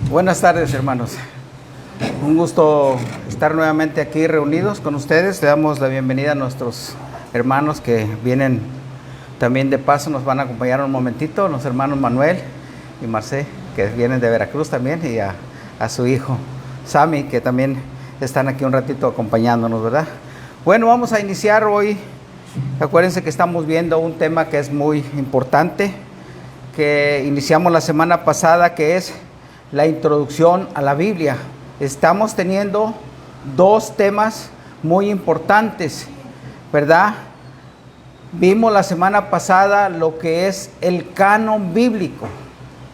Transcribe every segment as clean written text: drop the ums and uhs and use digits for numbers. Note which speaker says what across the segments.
Speaker 1: Buenas tardes, hermanos. Un gusto estar nuevamente aquí reunidos con ustedes. Le damos la bienvenida a nuestros hermanos que vienen también de paso, nos van a acompañar un momentito, los hermanos Manuel y Marcé, que vienen de Veracruz también, y a su hijo Sammy, que también están aquí un ratito acompañándonos, ¿verdad? Bueno, vamos a iniciar hoy. Acuérdense que estamos viendo un tema que es muy importante, que iniciamos la semana pasada, que es la introducción a la Biblia. Estamos teniendo dos temas muy importantes, ¿verdad? Vimos la semana pasada lo que es el canon bíblico,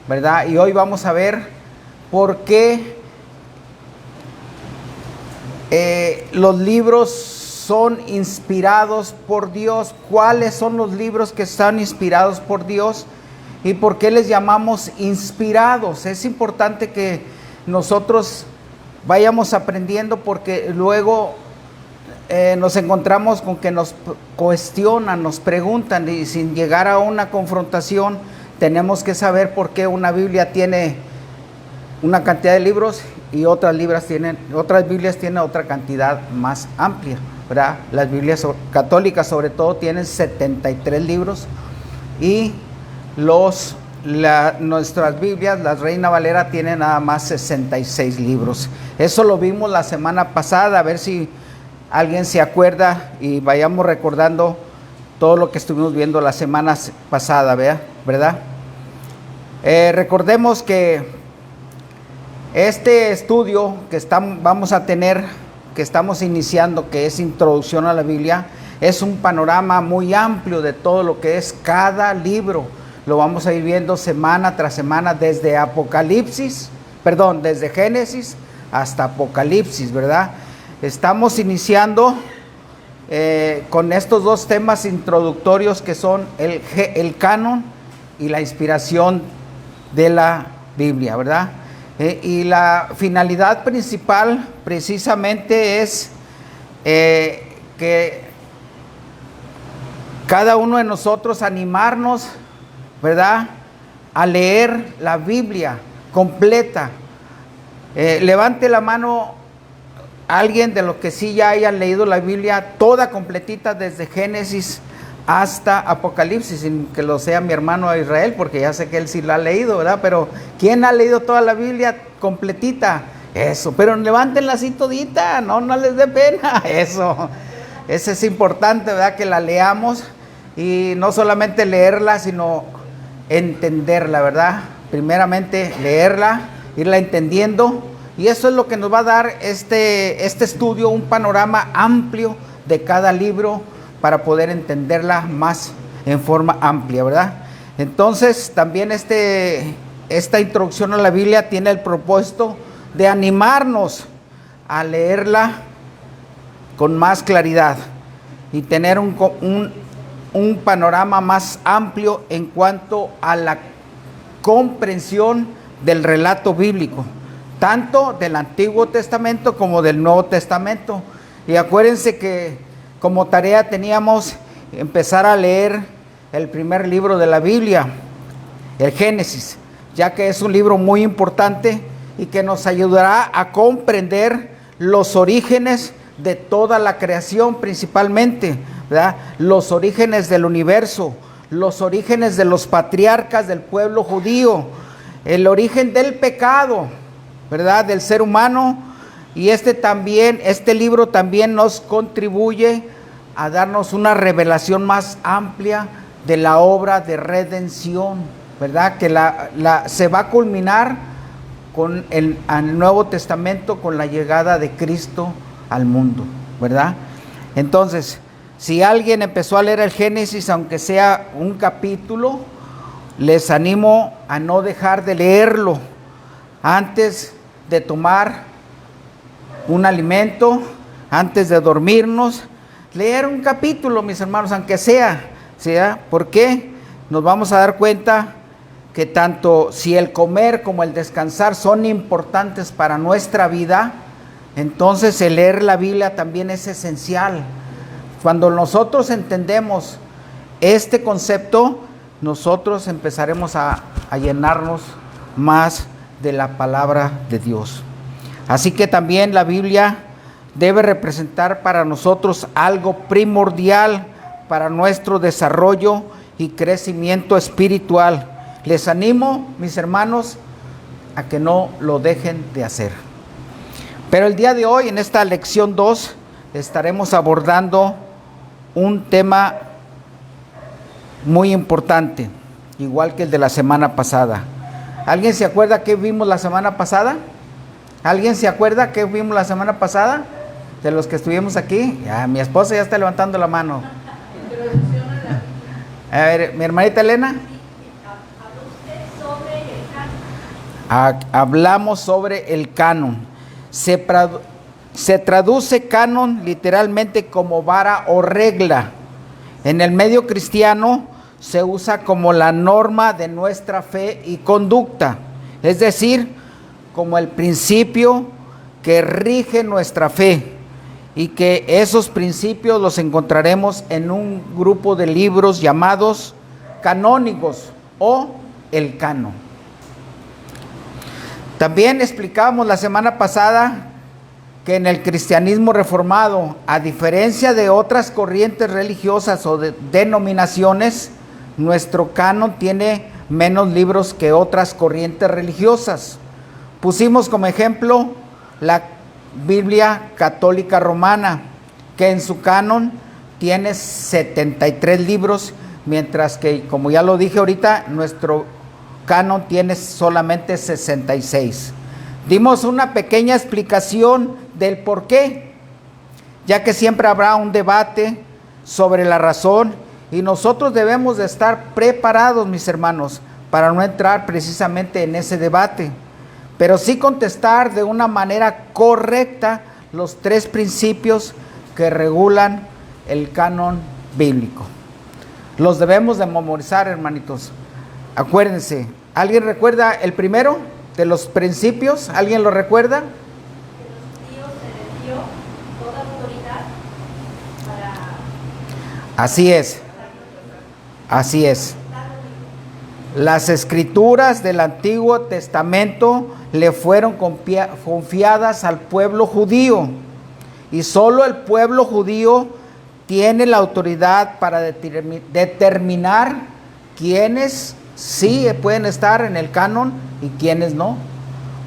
Speaker 1: ¿verdad? Y hoy vamos a ver por qué los libros son inspirados por Dios, cuáles son los libros que están inspirados por Dios y por qué les llamamos inspirados. Es importante que nosotros vayamos aprendiendo, porque luego nos encontramos con que nos cuestionan, nos preguntan, y sin llegar a una confrontación tenemos que saber por qué una Biblia tiene una cantidad de libros y otras Biblias tienen otra cantidad más amplia, ¿verdad? Las Biblias católicas sobre todo tienen 73 libros y nuestras Biblias, la Reina Valera, tiene nada más 66 libros. Eso lo vimos la semana pasada, a ver si alguien se acuerda y vayamos recordando todo lo que estuvimos viendo la semana pasada, ¿verdad? Recordemos que este estudio que vamos a tener, que estamos iniciando, que es Introducción a la Biblia, es un panorama muy amplio de todo lo que es cada libro. Lo vamos a ir viendo semana tras semana, desde Génesis hasta Apocalipsis, ¿verdad? Estamos iniciando con estos dos temas introductorios, que son el canon y la inspiración de la Biblia, ¿verdad? Y la finalidad principal precisamente es que cada uno de nosotros animarnos, ¿verdad?, a leer la Biblia completa. Levante la mano alguien de los que sí ya hayan leído la Biblia toda completita, desde Génesis hasta Apocalipsis, sin que lo sea mi hermano Israel, porque ya sé que él sí la ha leído, ¿verdad? Pero ¿quién ha leído toda la Biblia completita? Eso, pero levántenla así todita, no les dé pena, eso es importante, ¿verdad?, que la leamos, y no solamente leerla, sino entenderla, ¿verdad? Primeramente leerla, irla entendiendo, y eso es lo que nos va a dar este estudio, un panorama amplio de cada libro para poder entenderla más en forma amplia, ¿verdad? Entonces también esta introducción a la Biblia tiene el propósito de animarnos a leerla con más claridad y tener un panorama más amplio en cuanto a la comprensión del relato bíblico, tanto del Antiguo Testamento como del Nuevo Testamento. Y acuérdense que como tarea teníamos empezar a leer el primer libro de la Biblia, el Génesis, ya que es un libro muy importante y que nos ayudará a comprender los orígenes de toda la creación, principalmente, ¿verdad?, los orígenes del universo, los orígenes de los patriarcas del pueblo judío, el origen del pecado, ¿verdad?, del ser humano. Y este libro también nos contribuye a darnos una revelación más amplia de la obra de redención, ¿verdad?, que se va a culminar con el Nuevo Testamento, con la llegada de Cristo al mundo, ¿verdad? Entonces, si alguien empezó a leer el Génesis, aunque sea un capítulo, les animo a no dejar de leerlo antes de tomar un alimento, antes de dormirnos. Leer un capítulo, mis hermanos, aunque sea, ¿por qué? Nos vamos a dar cuenta que tanto si el comer como el descansar son importantes para nuestra vida, entonces el leer la Biblia también es esencial. Cuando nosotros entendemos este concepto, nosotros empezaremos a llenarnos más de la palabra de Dios. Así que también la Biblia debe representar para nosotros algo primordial para nuestro desarrollo y crecimiento espiritual. Les animo, mis hermanos, a que no lo dejen de hacer. Pero el día de hoy, en esta lección 2, estaremos abordando un tema muy importante, igual que el de la semana pasada. ¿Alguien se acuerda qué vimos la semana pasada? ¿Alguien se acuerda qué vimos la semana pasada? De los que estuvimos aquí. Mi esposa ya está levantando la mano. A ver, mi hermanita Elena. Hablamos sobre el canon. Se traduce canon literalmente como vara o regla. En el medio cristiano se usa como la norma de nuestra fe y conducta, es decir, como el principio que rige nuestra fe, y que esos principios los encontraremos en un grupo de libros llamados canónicos o el canon. También explicábamos la semana pasada que en el cristianismo reformado, a diferencia de otras corrientes religiosas o de denominaciones, nuestro canon tiene menos libros que otras corrientes religiosas. Pusimos como ejemplo la Biblia Católica Romana, que en su canon tiene 73 libros, mientras que, como ya lo dije ahorita, nuestro canon tiene solamente 66. Dimos una pequeña explicación del por qué, ya que siempre habrá un debate sobre la razón, y nosotros debemos de estar preparados, mis hermanos, para no entrar precisamente en ese debate, pero sí contestar de una manera correcta los 3 principios que regulan el canon bíblico. Los debemos de memorizar, hermanitos. Acuérdense, ¿alguien recuerda el primero de los principios? ¿Alguien lo recuerda?
Speaker 2: Que los tíos se les dio toda autoridad para...
Speaker 1: Así es. Las escrituras del Antiguo Testamento le fueron confiadas al pueblo judío, y solo el pueblo judío tiene la autoridad para determinar quiénes sí pueden estar en el canon y quiénes no,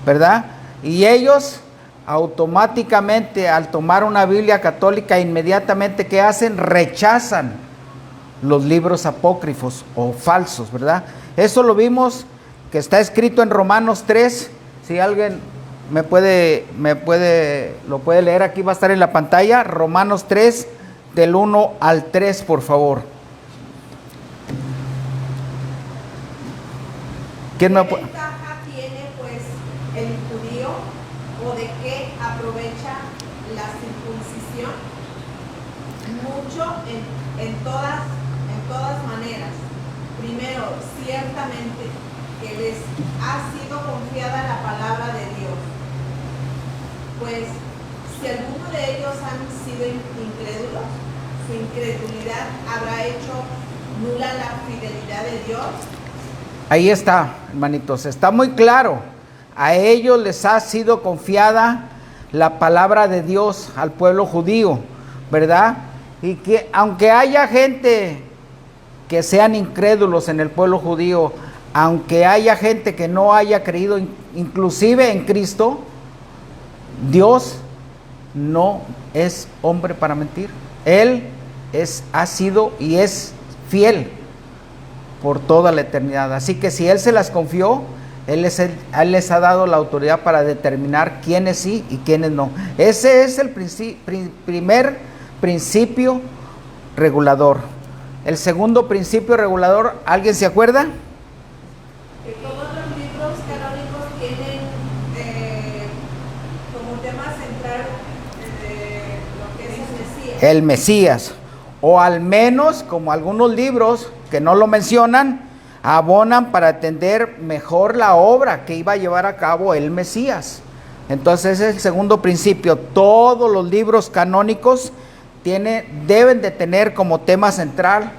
Speaker 1: ¿verdad? Y ellos automáticamente, al tomar una Biblia católica, inmediatamente, ¿qué hacen? Rechazan los libros apócrifos o falsos, ¿verdad? Eso lo vimos, que está escrito en Romanos 3. Si alguien lo puede leer, aquí va a estar en la pantalla. Romanos 3, del 1 al 3, por favor.
Speaker 3: ¿Qué ventaja tiene pues el judío, o de qué aprovecha la circuncisión? Mucho en todas maneras. Primero, ciertamente que les ha sido confiada la palabra de Dios. Pues si alguno de ellos han sido incrédulos, su incredulidad habrá hecho nula la fidelidad de Dios.
Speaker 1: Ahí está, hermanitos, está muy claro. A ellos les ha sido confiada la palabra de Dios, al pueblo judío, ¿verdad? Y que aunque haya gente que sean incrédulos en el pueblo judío, aunque haya gente que no haya creído inclusive en Cristo, Dios no es hombre para mentir. Él ha sido y es fiel por toda la eternidad. Así que si Él se las confió, Él les ha dado la autoridad para determinar quiénes sí y quiénes no. Ese es el primer principio regulador. El segundo principio regulador, ¿alguien se acuerda?
Speaker 3: Que todos los libros canónicos tienen como tema central lo que es el Mesías.
Speaker 1: El Mesías. O al menos, como algunos libros que no lo mencionan, abonan para entender mejor la obra que iba a llevar a cabo el Mesías. Entonces ese es el segundo principio. Todos los libros canónicos deben de tener como tema central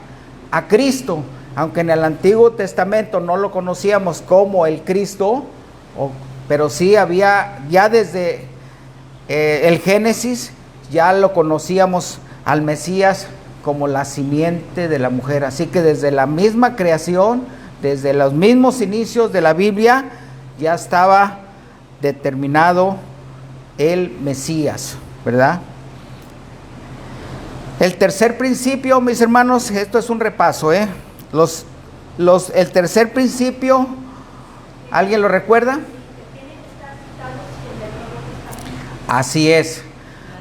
Speaker 1: a Cristo, aunque en el Antiguo Testamento no lo conocíamos como el Cristo pero sí había, ya desde el Génesis, ya lo conocíamos al Mesías como la simiente de la mujer. Así que desde la misma creación, desde los mismos inicios de la Biblia, ya estaba determinado el Mesías, ¿verdad? El tercer principio, mis hermanos, esto es un repaso, el tercer principio, ¿alguien lo recuerda? Así es,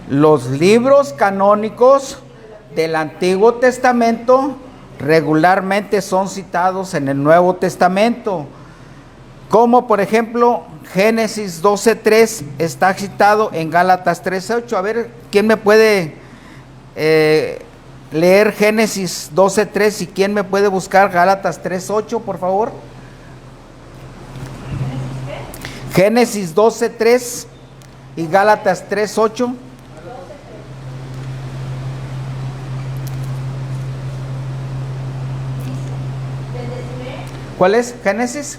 Speaker 1: los libros canónicos del Antiguo Testamento regularmente son citados en el Nuevo Testamento, como por ejemplo Génesis 12:3 está citado en Gálatas 3:8. A ver, ¿quién me puede leer Génesis 12:3 y quién me puede buscar Gálatas 3:8, por favor? Génesis 12:3 y Gálatas 3:8. ¿Cuál es? Génesis.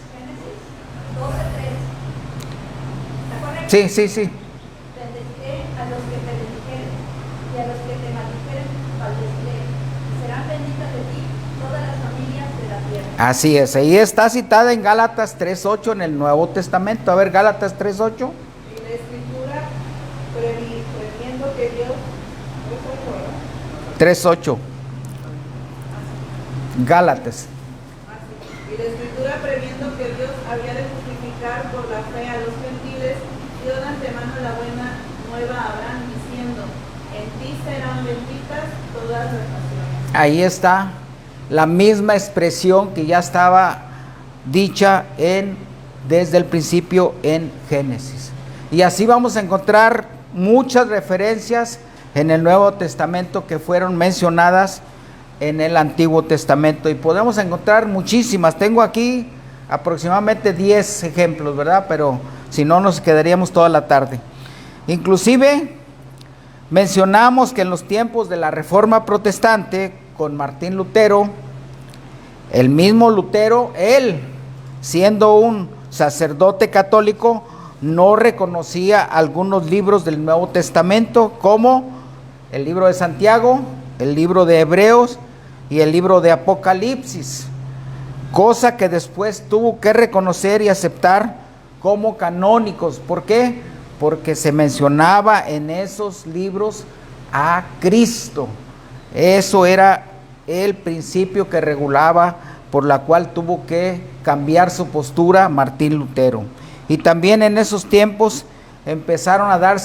Speaker 1: Sí.
Speaker 2: Bendeciré a los que te bendijeren, y a los que te maldijeren, maldeciré. Y serán benditas de ti todas las familias de la tierra.
Speaker 1: Así es, ahí está citada en Gálatas 3:8 en el Nuevo Testamento. A ver, Gálatas 3:8.
Speaker 3: Y la Escritura, previendo que Dios...
Speaker 1: 3:8. Gálatas.
Speaker 3: Y la Escritura, previendo que Dios había de justificar por la fe a los gentiles, dio de antemano la buena nueva a Abraham, diciendo: en ti serán benditas todas las naciones.
Speaker 1: Ahí está la misma expresión que ya estaba dicha desde el principio en Génesis. Y así vamos a encontrar muchas referencias en el Nuevo Testamento que fueron mencionadas en el Antiguo Testamento, y podemos encontrar muchísimas. Tengo aquí aproximadamente 10 ejemplos, ¿verdad? Pero si no, nos quedaríamos toda la tarde. Inclusive mencionamos que en los tiempos de la Reforma Protestante, con Martín Lutero, el mismo Lutero, él siendo un sacerdote católico, no reconocía algunos libros del Nuevo Testamento, como el libro de Santiago, el libro de Hebreos y el libro de Apocalipsis, cosa que después tuvo que reconocer y aceptar como canónicos. ¿Por qué? Porque se mencionaba en esos libros a Cristo. Eso era el principio que regulaba, por la cual tuvo que cambiar su postura Martín Lutero. Y también en esos tiempos empezaron a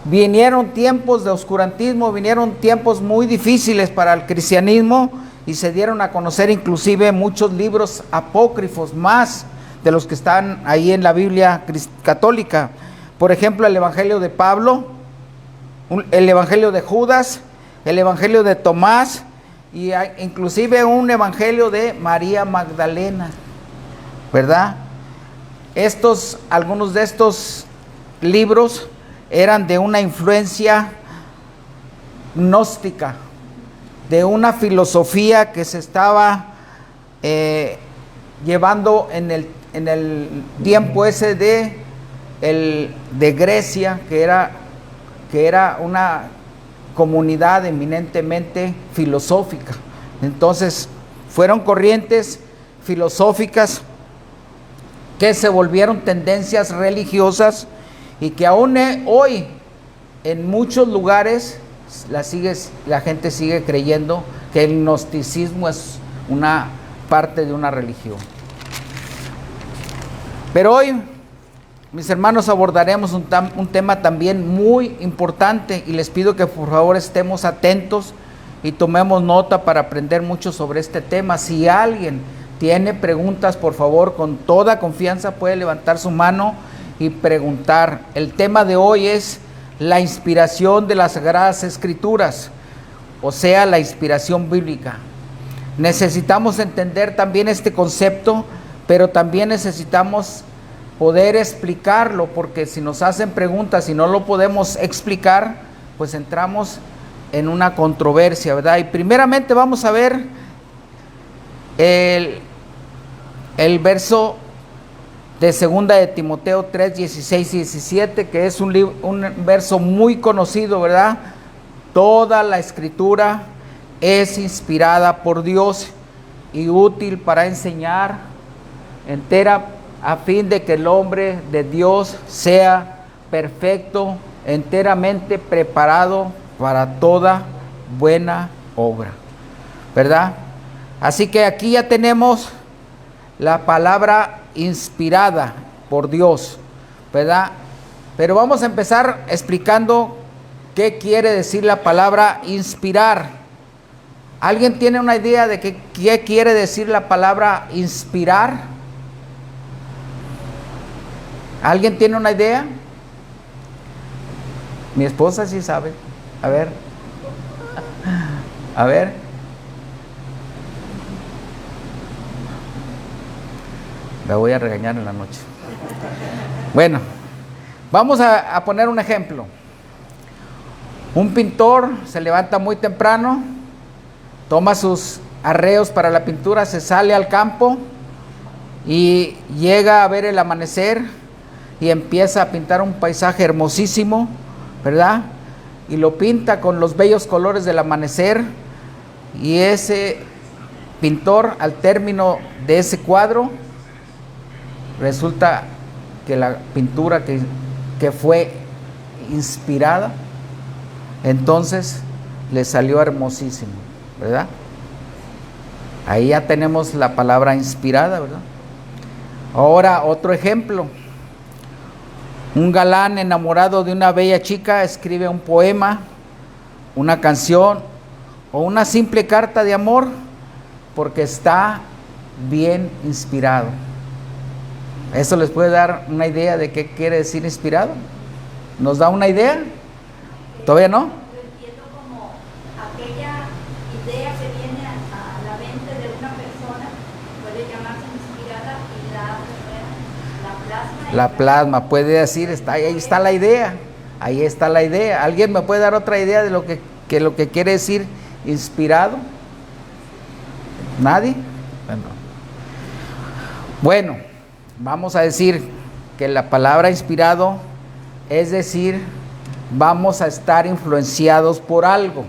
Speaker 1: vinieron tiempos de oscurantismo, vinieron tiempos muy difíciles para el cristianismo, y se dieron a conocer inclusive muchos libros apócrifos, más de los que están ahí en la Biblia católica. Por ejemplo, el Evangelio de Pablo, el Evangelio de Judas, el Evangelio de Tomás, y inclusive un Evangelio de María Magdalena, ¿verdad? Algunos de estos libros eran de una influencia gnóstica, de una filosofía que se estaba llevando en el tiempo ese de Grecia, que era una comunidad eminentemente filosófica. Entonces fueron corrientes filosóficas que se volvieron tendencias religiosas, y que aún hoy en muchos lugares la gente sigue creyendo que el gnosticismo es una parte de una religión. Pero hoy, mis hermanos, abordaremos un tema también muy importante, y les pido que por favor estemos atentos y tomemos nota para aprender mucho sobre este tema. Si alguien tiene preguntas, por favor, con toda confianza puede levantar su mano y preguntar. El tema de hoy es la inspiración de las Sagradas Escrituras, o sea, la inspiración bíblica. Necesitamos entender también este concepto, pero también necesitamos poder explicarlo, porque si nos hacen preguntas y no lo podemos explicar, pues entramos en una controversia, ¿verdad? Y primeramente vamos a ver el verso de segunda de Timoteo 3, 16 y 17, que es un verso muy conocido, ¿verdad? Toda la escritura es inspirada por Dios y útil para enseñar, entera a fin de que el hombre de Dios sea perfecto, enteramente preparado para toda buena obra, ¿verdad? Así que aquí ya tenemos la palabra inspirada por Dios, ¿verdad? Pero vamos a empezar explicando qué quiere decir la palabra inspirar. ¿Alguien tiene una idea de qué quiere decir la palabra inspirar? ¿Alguien tiene una idea? Mi esposa sí sabe. A ver. A ver. La voy a regañar en la noche. Bueno, vamos a poner un ejemplo. Un pintor se levanta muy temprano, toma sus arreos para la pintura, se sale al campo y llega a ver el amanecer y empieza a pintar un paisaje hermosísimo, ¿verdad? Y lo pinta con los bellos colores del amanecer, y ese pintor, al término de ese cuadro, resulta que la pintura que fue inspirada, entonces le salió hermosísimo, ¿verdad? Ahí ya tenemos la palabra inspirada, ¿verdad? Ahora otro ejemplo. Un galán enamorado de una bella chica escribe un poema, una canción o una simple carta de amor porque está bien inspirado. ¿Eso les puede dar una idea de qué quiere decir inspirado? ¿Nos da una idea? ¿Todavía no?
Speaker 2: Yo entiendo como aquella idea que viene a la mente de una persona puede llamarse inspirada y la plasma.
Speaker 1: La plasma, puede decir, ahí está la idea. Ahí está la idea. ¿Alguien me puede dar otra idea de lo que quiere decir inspirado? ¿Nadie? Bueno, vamos a decir que la palabra inspirado es decir, vamos a estar influenciados por algo.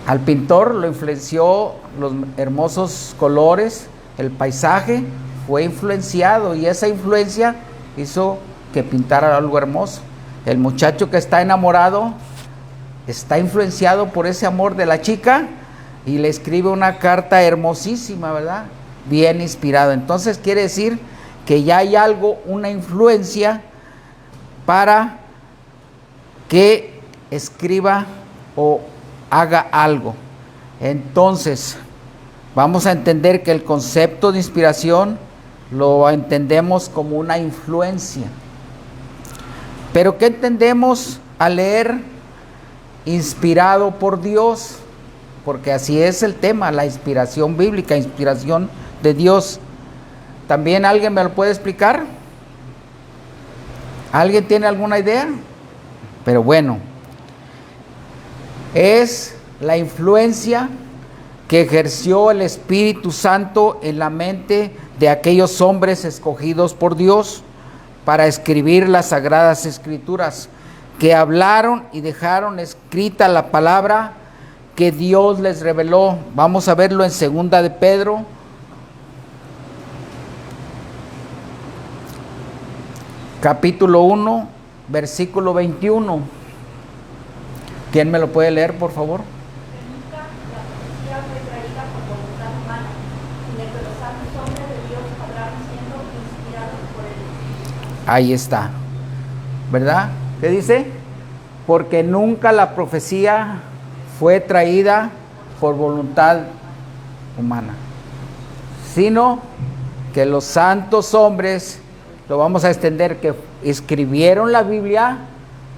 Speaker 1: Al pintor lo influenció los hermosos colores, el paisaje, fue influenciado y esa influencia hizo que pintara algo hermoso. El muchacho que está enamorado está influenciado por ese amor de la chica y le escribe una carta hermosísima, ¿verdad? Bien inspirado. Entonces quiere decir que ya hay algo, una influencia para que escriba o haga algo. Entonces vamos a entender que el concepto de inspiración lo entendemos como una influencia. Pero ¿qué entendemos al leer inspirado por Dios? Porque así es el tema, la inspiración bíblica, inspiración de Dios. ¿También alguien me lo puede explicar? ¿Alguien tiene alguna idea? Pero bueno, es la influencia que ejerció el Espíritu Santo en la mente de aquellos hombres escogidos por Dios para escribir las Sagradas Escrituras, que hablaron y dejaron escrita la palabra que Dios les reveló. Vamos a verlo en 2 de Pedro, capítulo 1, versículo 21. ¿Quién me lo puede leer, por favor?
Speaker 2: Que nunca la profecía fue traída por voluntad humana, sino que los santos hombres de Dios hablaron siendo inspirados por él.
Speaker 1: Ahí está, ¿verdad? ¿Qué dice? Porque nunca la profecía fue traída por voluntad humana, sino que los santos hombres, lo vamos a extender, que escribieron la Biblia,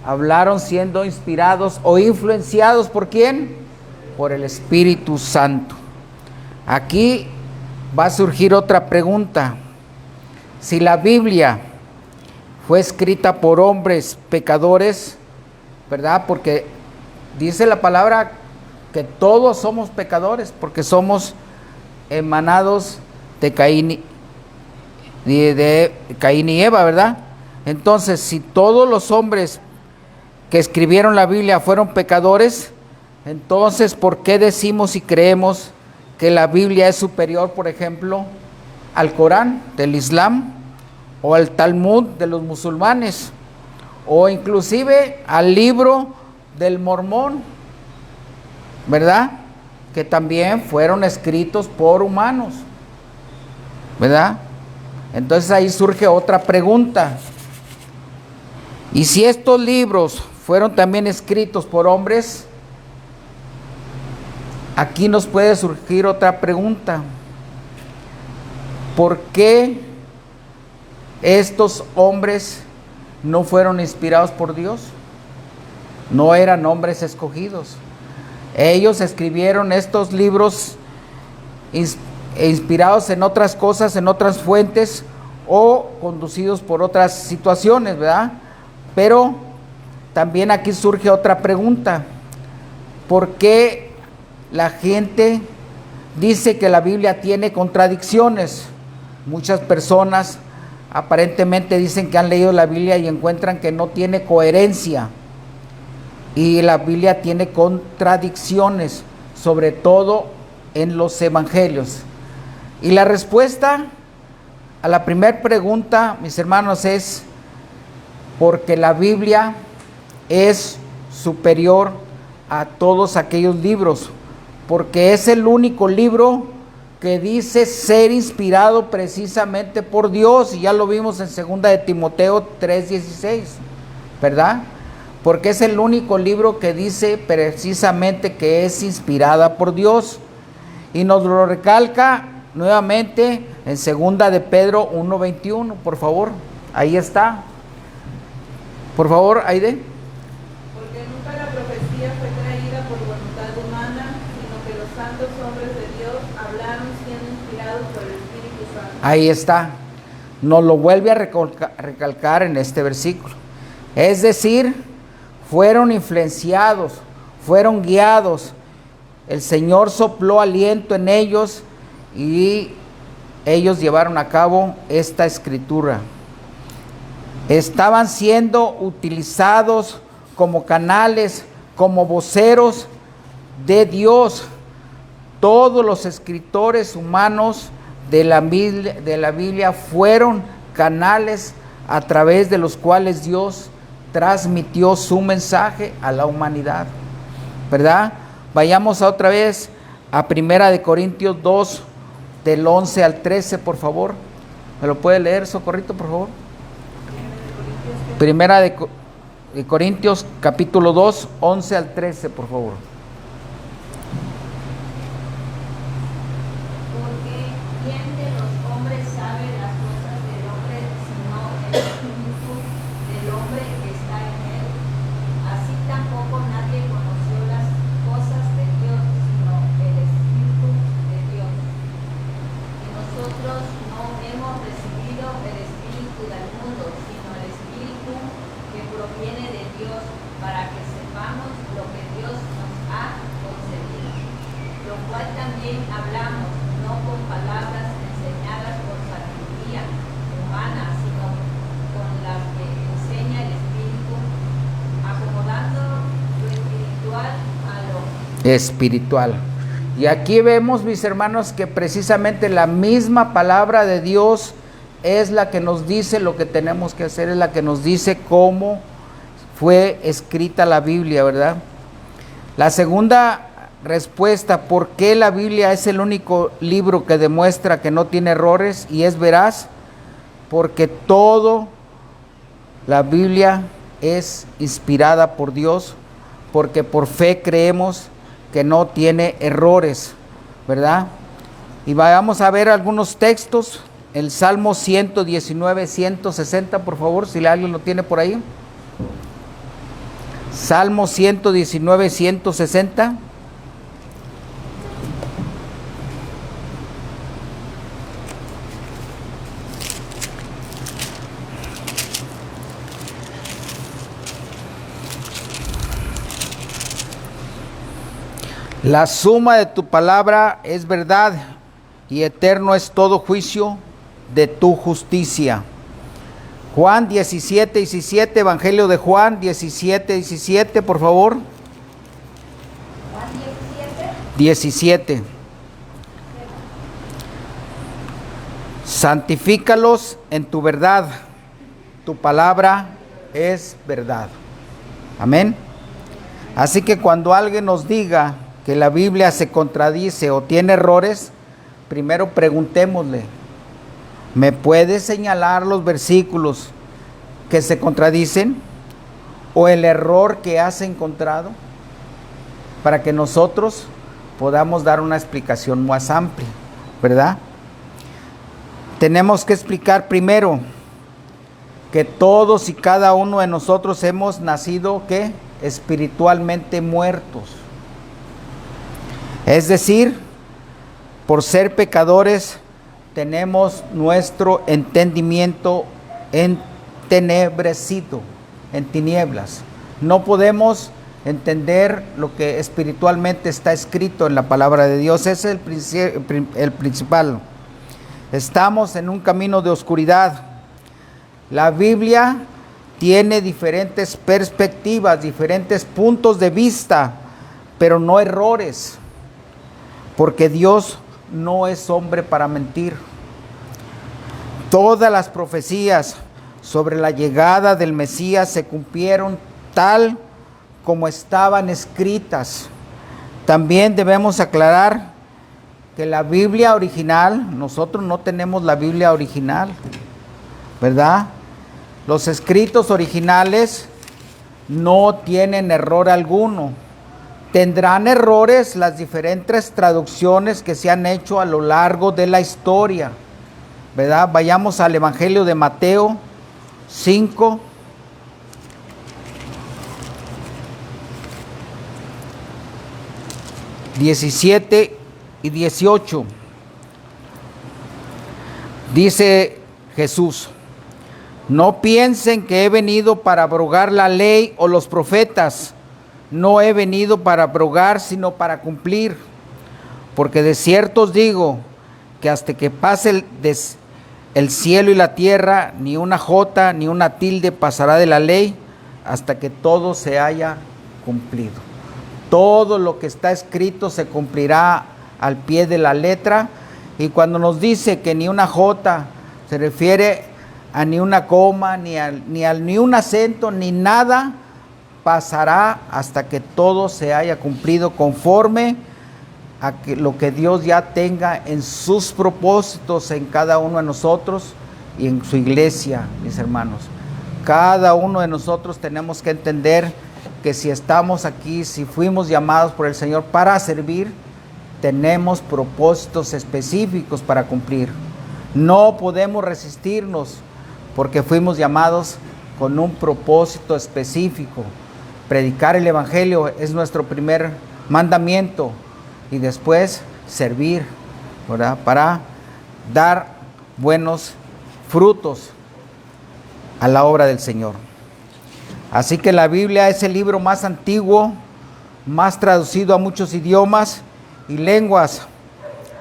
Speaker 1: hablaron siendo inspirados o influenciados ¿por quién? Por el Espíritu Santo. Aquí va a surgir otra pregunta. Si la Biblia fue escrita por hombres pecadores, ¿verdad? Porque dice la palabra que todos somos pecadores, porque somos emanados de Caín de Caín y Eva, ¿verdad? Entonces, si todos los hombres que escribieron la Biblia fueron pecadores, entonces, ¿por qué decimos y creemos que la Biblia es superior, por ejemplo, al Corán del Islam, o al Talmud de los musulmanes, o inclusive al libro del Mormón, ¿verdad? Que también fueron escritos por humanos, ¿verdad? Entonces ahí surge otra pregunta. Y si estos libros fueron también escritos por hombres, aquí nos puede surgir otra pregunta. ¿Por qué estos hombres no fueron inspirados por Dios? No eran hombres escogidos. Ellos escribieron estos libros inspirados en otras cosas, en otras fuentes, o conducidos por otras situaciones, ¿verdad? Pero también aquí surge otra pregunta. ¿Por qué la gente dice que la Biblia tiene contradicciones? Muchas personas aparentemente dicen que han leído la Biblia y encuentran que no tiene coherencia. Y la Biblia tiene contradicciones, sobre todo en los evangelios. Y la respuesta a la primera pregunta, mis hermanos, es porque la Biblia es superior a todos aquellos libros, porque es el único libro que dice ser inspirado precisamente por Dios, y ya lo vimos en 2 de Timoteo 3:16, ¿verdad? Porque es el único libro que dice precisamente que es inspirada por Dios, y nos lo recalca nuevamente en 2 de Pedro 1:21, por favor, ahí está. Por favor, Aide.
Speaker 3: Porque nunca la profecía fue traída por voluntad humana, sino que los santos hombres de Dios hablaron siendo inspirados por el Espíritu Santo.
Speaker 1: Ahí está. Nos lo vuelve a recalcar en este versículo. Es decir, fueron influenciados, fueron guiados. El Señor sopló aliento en ellos y ellos llevaron a cabo esta escritura. Estaban siendo utilizados como canales, como voceros de Dios. Todos los escritores humanos de la Biblia fueron canales a través de los cuales Dios transmitió su mensaje a la humanidad, ¿verdad? Vayamos otra vez a 1 de Corintios 2, del 11 al 13, por favor. ¿Me lo puede leer, Socorrito, por favor? 1 de Corintios, capítulo 2, 11 al 13, por favor.
Speaker 2: Porque ¿quién de los hombres sabe las cosas del hombre sino el espíritu del hombre que está en él? Así tampoco nadie conoció las cosas de Dios sino el espíritu de Dios. Y nosotros no hemos recibido el espíritu del mundo, sino el espíritu que proviene de Dios, para que sepamos lo que Dios nos ha concedido. Lo cual también hablamos, no con palabras enseñadas por sabiduría humana, sino con las que enseña el Espíritu, acomodando lo espiritual a lo
Speaker 1: Espiritual. Y aquí vemos, mis hermanos, que precisamente la misma palabra de Dios es la que nos dice lo que tenemos que hacer, es la que nos dice cómo fue escrita la Biblia, ¿verdad? La segunda respuesta, ¿por qué la Biblia es el único libro que demuestra que no tiene errores y es veraz? Porque todo la Biblia es inspirada por Dios, porque por fe creemos que no tiene errores, ¿verdad? Y vamos a ver algunos textos. El Salmo 119, 160, por favor, si alguien lo tiene por ahí. Salmo 119, 160. La suma de tu palabra es verdad y eterno es todo juicio de tu justicia. Juan 17, 17, Evangelio de Juan 17, 17, por favor.
Speaker 2: Juan 17.
Speaker 1: 17. Santifícalos en tu verdad. Tu palabra es verdad. Amén. Así que cuando alguien nos diga que la Biblia se contradice o tiene errores, primero preguntémosle, ¿me puede señalar los versículos que se contradicen o el error que has encontrado? Para que nosotros podamos dar una explicación más amplia, ¿verdad? Tenemos que explicar primero que todos y cada uno de nosotros hemos nacido, ¿qué? Espiritualmente muertos. Es decir, por ser pecadores, tenemos nuestro entendimiento entenebrecido, en tinieblas. No podemos entender lo que espiritualmente está escrito en la palabra de Dios. Ese es el principal. Estamos en un camino de oscuridad. La Biblia tiene diferentes perspectivas, diferentes puntos de vista, pero no errores, porque Dios no es hombre para mentir. Todas las profecías sobre la llegada del Mesías se cumplieron tal como estaban escritas. También debemos aclarar que la Biblia original, nosotros no tenemos la Biblia original, ¿verdad? Los escritos originales no tienen error alguno. Tendrán errores las diferentes traducciones que se han hecho a lo largo de la historia, ¿verdad? Vayamos al Evangelio de Mateo 5. (17 y 18). Dice Jesús: no piensen que he venido para abrogar la ley o los profetas. No he venido para abrogar, sino para cumplir. Porque de cierto os digo que hasta que pase el cielo y la tierra, ni una jota ni una tilde pasará de la ley, hasta que todo se haya cumplido. Todo lo que está escrito se cumplirá al pie de la letra. Y cuando nos dice que ni una jota, se refiere a ni una coma, ni un acento, ni nada pasará hasta que todo se haya cumplido conforme a lo que Dios ya tenga en sus propósitos en cada uno de nosotros y en su iglesia, mis hermanos. Cada uno de nosotros tenemos que entender que si estamos aquí, si fuimos llamados por el Señor para servir, tenemos propósitos específicos para cumplir. No podemos resistirnos porque fuimos llamados con un propósito específico. Predicar el Evangelio es nuestro primer mandamiento y después servir, ¿verdad? Para dar buenos frutos a la obra del Señor. Así que la Biblia es el libro más antiguo, más traducido a muchos idiomas y lenguas.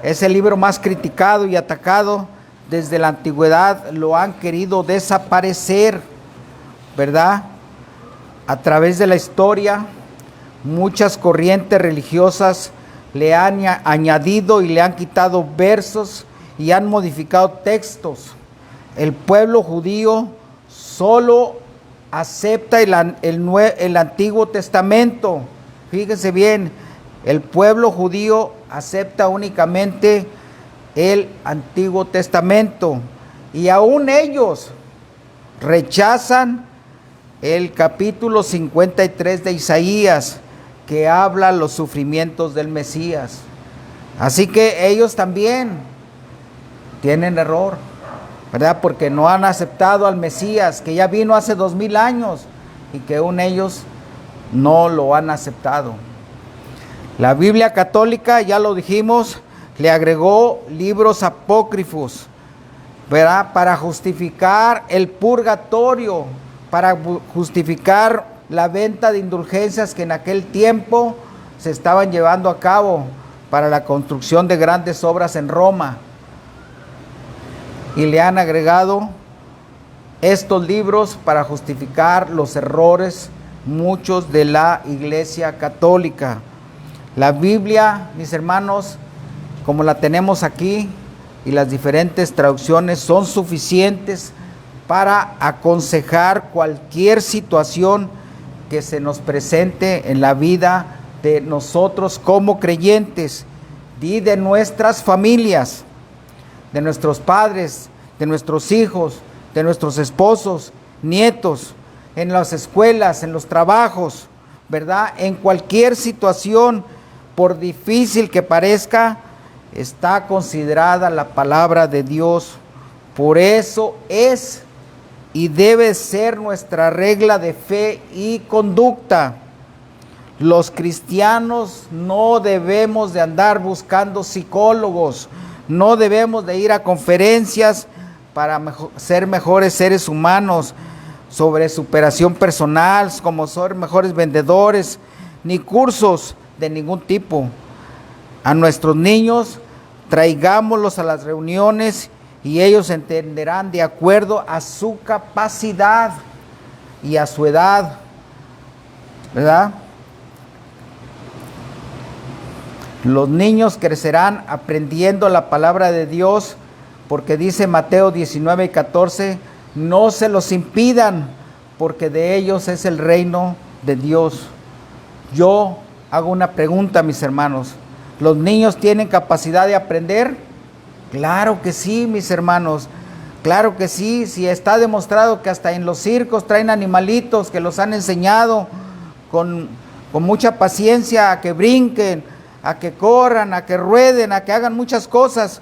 Speaker 1: Es el libro más criticado y atacado desde la antigüedad. Lo han querido desaparecer, ¿verdad? A través de la historia, muchas corrientes religiosas le han añadido y le han quitado versos y han modificado textos. El pueblo judío solo acepta el Antiguo Testamento. Fíjense bien, el pueblo judío acepta únicamente el Antiguo Testamento y aún ellos rechazan el capítulo 53 de Isaías, que habla los sufrimientos del Mesías. Así que ellos también tienen error, ¿verdad? Porque no han aceptado al Mesías, que ya vino hace 2000 años y que aún ellos no lo han aceptado. La Biblia católica, ya lo dijimos, le agregó libros apócrifos, ¿verdad? Para justificar el purgatorio, para justificar la venta de indulgencias que en aquel tiempo se estaban llevando a cabo para la construcción de grandes obras en Roma. y le han agregado estos libros para justificar los errores muchos de la Iglesia Católica. La Biblia, mis hermanos, como la tenemos aquí, y las diferentes traducciones son suficientes para aconsejar cualquier situación que se nos presente en la vida de nosotros como creyentes y de nuestras familias, de nuestros padres, de nuestros hijos, de nuestros esposos, nietos, en las escuelas, en los trabajos, ¿verdad? En cualquier situación, por difícil que parezca, está considerada la palabra de Dios. Por eso es y debe ser nuestra regla de fe y conducta. Los cristianos no debemos de andar buscando psicólogos, no debemos de ir a conferencias para ser mejores seres humanos, sobre superación personal, como ser mejores vendedores, ni cursos de ningún tipo. A nuestros niños traigámoslos a las reuniones y ellos entenderán de acuerdo a su capacidad y a su edad, ¿verdad? Los niños crecerán aprendiendo la palabra de Dios, porque dice Mateo 19:14, no se los impidan, porque de ellos es el reino de Dios. Yo hago una pregunta, mis hermanos. ¿Los niños tienen capacidad de aprender? Claro que sí, mis hermanos. Claro que sí. Si está demostrado que hasta en los circos traen animalitos que los han enseñado con mucha paciencia a que brinquen, a que corran, a que rueden, a que hagan muchas cosas.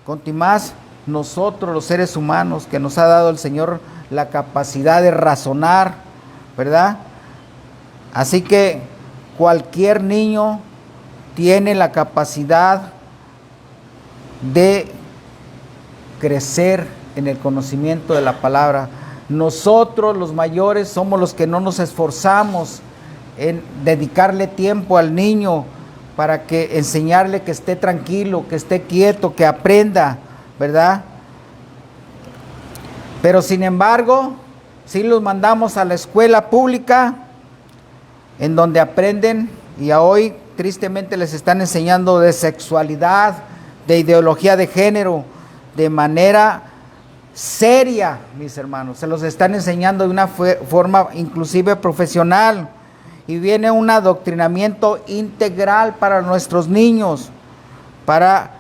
Speaker 1: Contimás nosotros los seres humanos, que nos ha dado el Señor la capacidad de razonar, ¿verdad? Así que cualquier niño tiene la capacidad de crecer en el conocimiento de la palabra. Nosotros los mayores somos los que no nos esforzamos en dedicarle tiempo al niño para que enseñarle que esté tranquilo, que esté quieto, que aprenda, ¿verdad? Pero sin embargo, sí los mandamos a la escuela pública, en donde aprenden, y a hoy tristemente les están enseñando de sexualidad, de ideología de género, de manera seria, mis hermanos. Se los están enseñando de una forma inclusive profesional, y viene un adoctrinamiento integral para nuestros niños, para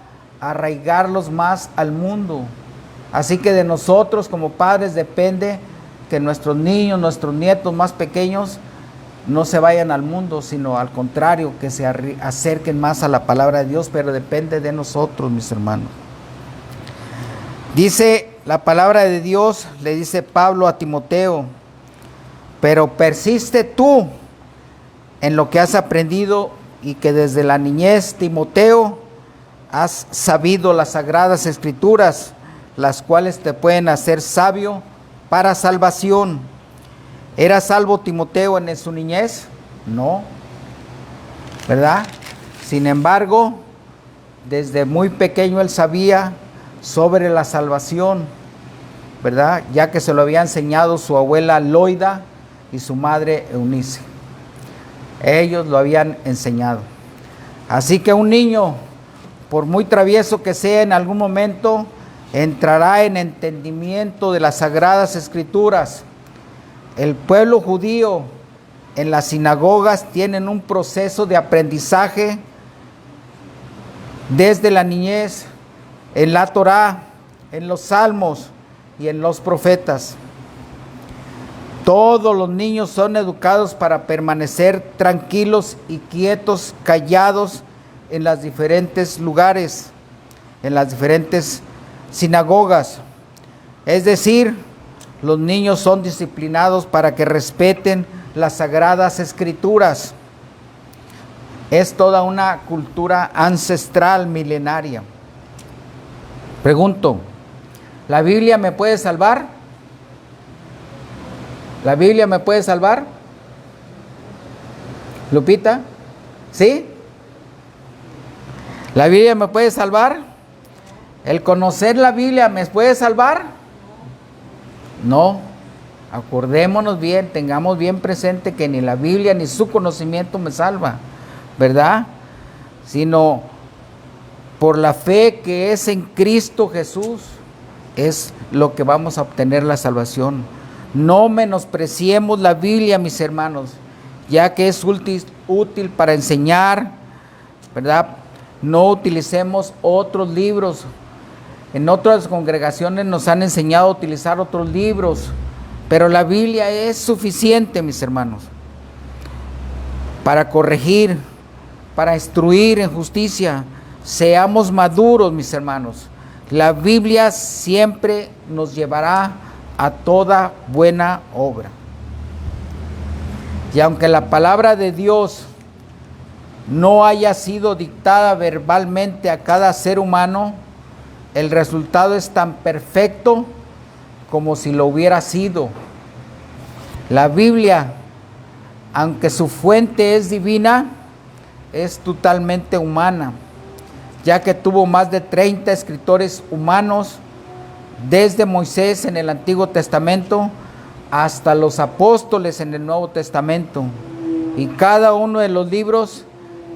Speaker 1: arraigarlos más al mundo. Así que de nosotros como padres depende que nuestros niños, nuestros nietos más pequeños no se vayan al mundo, sino al contrario, que se acerquen más a la palabra de Dios, pero depende de nosotros, mis hermanos. Dice la palabra de Dios, le dice Pablo a Timoteo, pero persiste tú en lo que has aprendido y que desde la niñez, Timoteo, has sabido las sagradas escrituras, las cuales te pueden hacer sabio para salvación. ¿Era salvo Timoteo en su niñez? No, ¿verdad? Sin embargo, desde muy pequeño él sabía sobre la salvación, ¿verdad? Ya que se lo había enseñado su abuela Loida y su madre Eunice. Ellos lo habían enseñado. Así que un niño, por muy travieso que sea, en algún momento entrará en entendimiento de las sagradas escrituras. El pueblo judío en las sinagogas tienen un proceso de aprendizaje desde la niñez, en la Torá, en los salmos y en los profetas. Todos los niños son educados para permanecer tranquilos y quietos, callados en los diferentes lugares, en las diferentes sinagogas. Es decir, los niños son disciplinados para que respeten las sagradas escrituras. Es toda una cultura ancestral, milenaria. Pregunto, ¿la Biblia me puede salvar? ¿La Biblia me puede salvar? ¿Lupita? ¿Sí? ¿La Biblia me puede salvar? ¿El conocer la Biblia me puede salvar? No. Acordémonos bien, tengamos bien presente que ni la Biblia ni su conocimiento me salva, ¿verdad? Sino por la fe que es en Cristo Jesús, es lo que vamos a obtener la salvación. No menospreciemos la Biblia, mis hermanos, ya que es útil para enseñar, ¿verdad? No utilicemos otros libros. En otras congregaciones nos han enseñado a utilizar otros libros, pero la Biblia es suficiente, mis hermanos, para corregir, para instruir en justicia. Seamos maduros, mis hermanos. La Biblia siempre nos llevará a toda buena obra. Y aunque la palabra de Dios no haya sido dictada verbalmente a cada ser humano, el resultado es tan perfecto como si lo hubiera sido. La Biblia, aunque su fuente es divina, es totalmente humana, ya que tuvo más de 30 escritores humanos, desde Moisés en el Antiguo Testamento hasta los apóstoles en el Nuevo Testamento. Y cada uno de los libros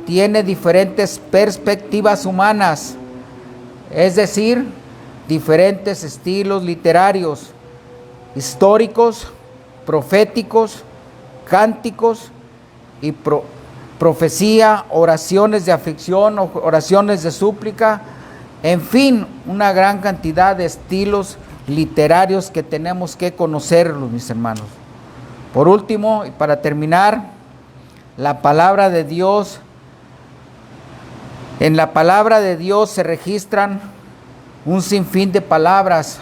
Speaker 1: tiene diferentes perspectivas humanas, es decir, diferentes estilos literarios, históricos, proféticos, cánticos y profecía, oraciones de aflicción, oraciones de súplica, en fin, una gran cantidad de estilos literarios que tenemos que conocerlos, mis hermanos. Por último, y para terminar, la palabra de Dios. En la palabra de Dios se registran un sinfín de palabras,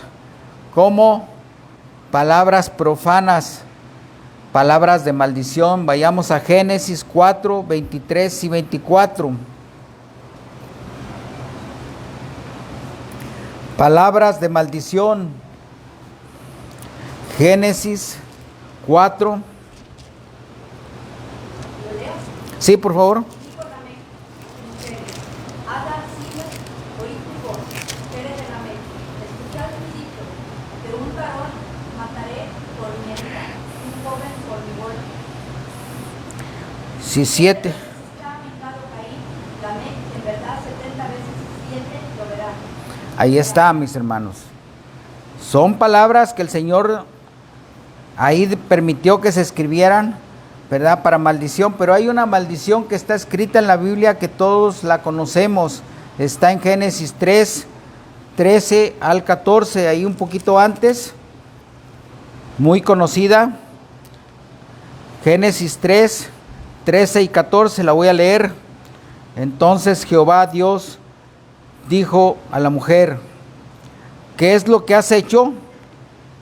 Speaker 1: como palabras profanas, palabras de maldición. Vayamos a Génesis 4, 23 y 24. Palabras de maldición. Génesis 4. Sí, por favor. Sí, 7. Ahí está, mis hermanos. Son palabras que el Señor ahí permitió que se escribieran, ¿verdad? Para maldición, pero hay una maldición que está escrita en la Biblia que todos la conocemos. Está en Génesis 3, 13 al 14, ahí un poquito antes, muy conocida. Génesis 3, 13 y 14, la voy a leer. Entonces Jehová Dios dijo a la mujer: ¿qué es lo que has hecho?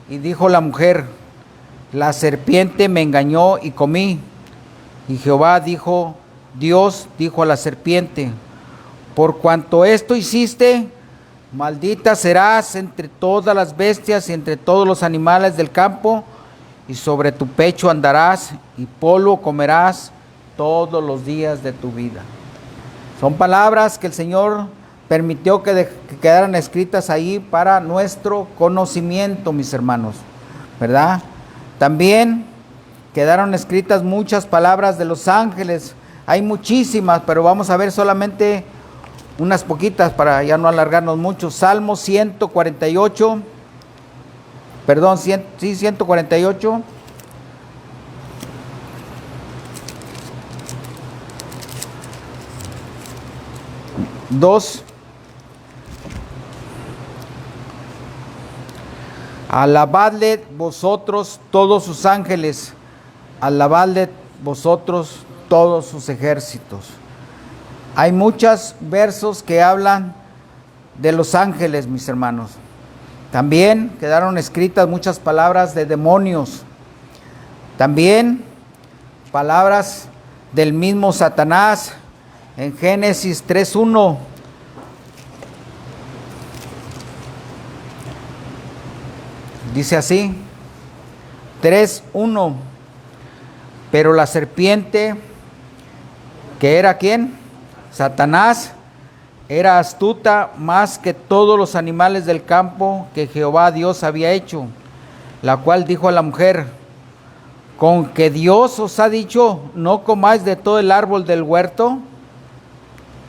Speaker 1: Y dijo la mujer: la serpiente me engañó y comí. Y Jehová dijo, Dios dijo a la serpiente: por cuanto esto hiciste, maldita serás entre todas las bestias y entre todos los animales del campo, y sobre tu pecho andarás, y polvo comerás todos los días de tu vida. Son palabras que el Señor permitió que quedaran escritas ahí para nuestro conocimiento, mis hermanos, ¿verdad? También quedaron escritas muchas palabras de los ángeles. Hay muchísimas, pero vamos a ver solamente unas poquitas para ya no alargarnos mucho. Salmo 148, perdón, 148. Dos. Alabadle vosotros todos sus ángeles, alabadle vosotros todos sus ejércitos. Hay muchos versos que hablan de los ángeles, mis hermanos. También quedaron escritas muchas palabras de demonios. También palabras del mismo Satanás en Génesis 3:1. Dice así, 3:1. Pero la serpiente, que era ¿quién? Satanás, era astuta más que todos los animales del campo que Jehová Dios había hecho, la cual dijo a la mujer: ¿con que Dios os ha dicho, no comáis de todo el árbol del huerto?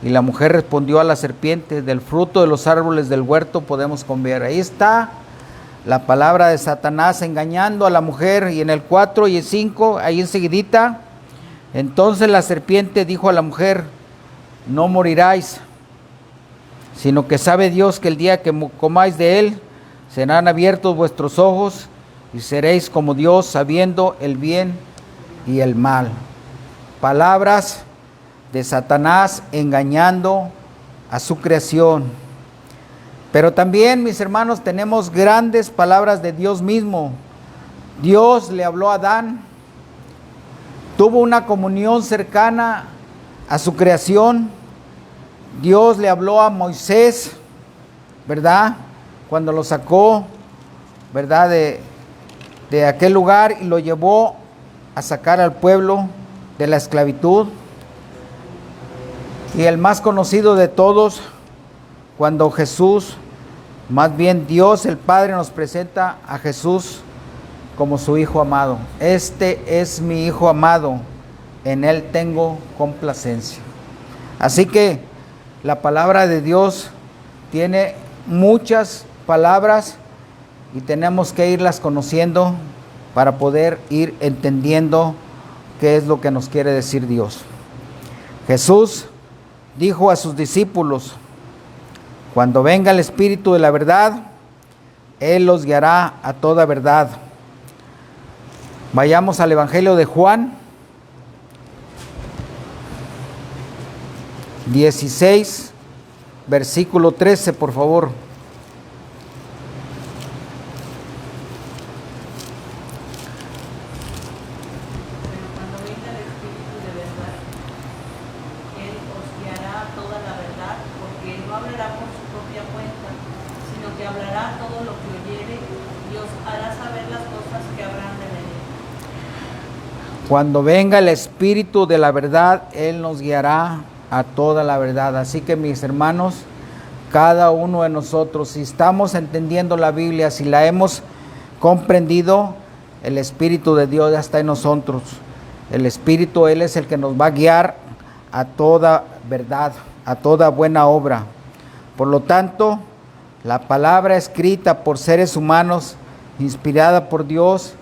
Speaker 1: Y la mujer respondió a la serpiente: del fruto de los árboles del huerto podemos comer. Ahí está la palabra de Satanás engañando a la mujer. Y en el 4 y el 5, ahí enseguidita: entonces la serpiente dijo a la mujer: no moriráis, sino que sabe Dios que el día que comáis de él, serán abiertos vuestros ojos, y seréis como Dios, sabiendo el bien y el mal. Palabras de Satanás engañando a su creación. Pero también, mis hermanos, tenemos grandes palabras de Dios mismo. Dios le habló a Adán, tuvo una comunión cercana a su creación. Dios le habló a Moisés, ¿verdad? Cuando lo sacó, ¿verdad? De aquel lugar y lo llevó a sacar al pueblo de la esclavitud. Y el más conocido de todos, cuando Jesús, más bien Dios el Padre, nos presenta a Jesús como su Hijo amado. Este es mi Hijo amado, en él tengo complacencia. Así que la palabra de Dios tiene muchas palabras y tenemos que irlas conociendo para poder ir entendiendo qué es lo que nos quiere decir Dios. Jesús dijo a sus discípulos: cuando venga el Espíritu de la verdad, Él los guiará a toda verdad. Vayamos al Evangelio de Juan 16, versículo 13, por favor.
Speaker 2: Cuando venga el Espíritu de verdad, Él os guiará a toda la verdad, porque Él no hablará por su propia cuenta, sino que hablará todo lo que oyere y os hará saber las cosas que habrán de venir.
Speaker 1: Cuando venga el Espíritu de la verdad, Él nos guiará a toda la verdad. Así que, mis hermanos, cada uno de nosotros, si estamos entendiendo la Biblia, si la hemos comprendido, el Espíritu de Dios ya está en nosotros. El Espíritu, Él es el que nos va a guiar a toda verdad, a toda buena obra. Por lo tanto, la palabra escrita por seres humanos, inspirada por Dios,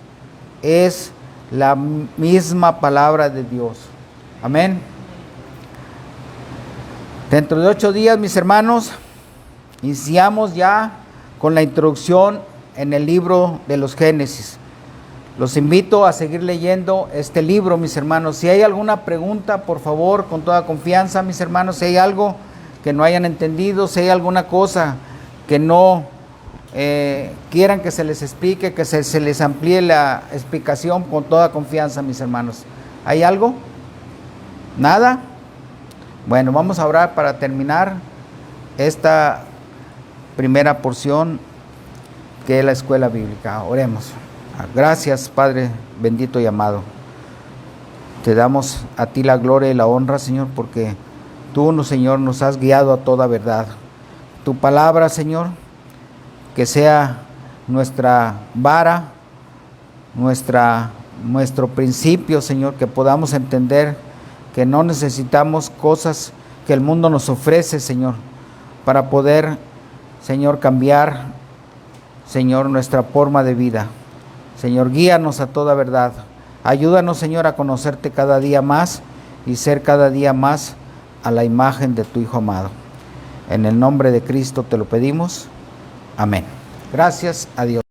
Speaker 1: es la misma palabra de Dios. Amén. Dentro de 8 días, mis hermanos, iniciamos ya con la introducción en el libro de los Génesis. Los invito a seguir leyendo este libro, mis hermanos. Si hay alguna pregunta, por favor, con toda confianza, mis hermanos, si hay algo que no hayan entendido, si hay alguna cosa que no quieran que se les explique, que se les amplíe la explicación, con toda confianza, mis hermanos. ¿Hay algo? ¿Nada? Bueno, vamos a orar para terminar esta primera porción que es la escuela bíblica. Oremos. Gracias, Padre bendito y amado. Te damos a ti la gloria y la honra, Señor, porque tú, Señor, nos has guiado a toda verdad. Tu palabra, Señor, que sea nuestra vara, nuestro principio, Señor, que podamos entender que no necesitamos cosas que el mundo nos ofrece, Señor, para poder, Señor, cambiar, Señor, nuestra forma de vida. Señor, guíanos a toda verdad. Ayúdanos, Señor, a conocerte cada día más y ser cada día más a la imagen de tu Hijo amado. En el nombre de Cristo te lo pedimos. Amén. Gracias a Dios.